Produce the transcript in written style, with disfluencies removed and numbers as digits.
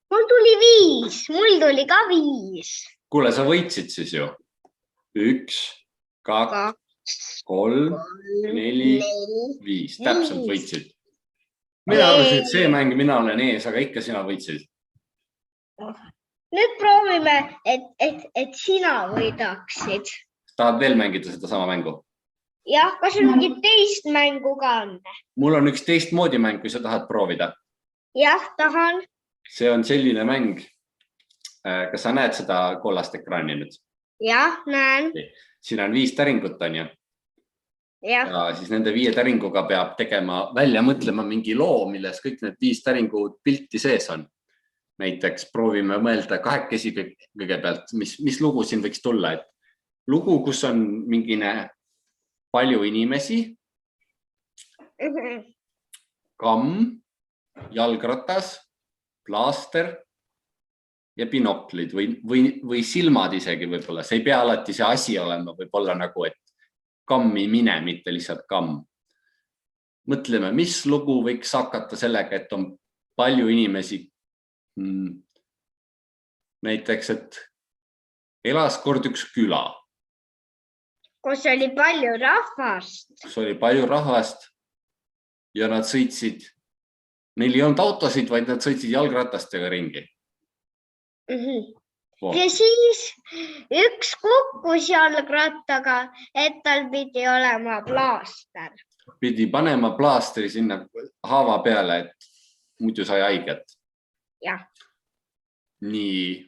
Mul tuli 5, mul tuli ka 5. Kuule, sa võitsid siis ju. 1, 2, 3, 4, 5. Täpselt võitsid. Mina arvasin, et see mäng mina olen ees, aga ikka sina võitsid. Nüüd proovime, et sina võidaksid. Tahad veel mängida seda sama mängu? Jah, kas sul mingit teist mängu ka on? Mul on üks teistmoodi mäng, kui sa tahad proovida. Jah, tahan. See on selline mäng. Kas sa näed seda kollast ekraani nüüd? Jah, näen. Siin on 5 täringut, on ju? Ja siis nende 5 täringuga peab tegema, välja mõtlema mingi loo, milles kõik need 5 täringud pilti sees on. Näiteks proovime mõelda kahekesi kõigepealt, mis lugu siin võiks tulla. Et lugu, kus on mingine palju inimesi, kamm, jalgratas, plaaster ja binoklid või silmad isegi võib-olla. See ei pea alati see asi olema, võib-olla nagu, et kammi mine, mitte lihtsalt kamm. Mõtleme, mis lugu võiks hakata sellega, et on palju inimesi. Näiteks, et elas kord üks küla. Kus oli palju rahvast. Kus oli palju rahvast ja nad sõitsid, neil ei olnud autosid, vaid nad sõitsid jalgratastega ringi. Ja siis üks kukkus jalgrattaga, et tal pidi olema plaaster. Pidi panema plaasteri sinna haava peale, et muidu sai haiget. Jah. Nii.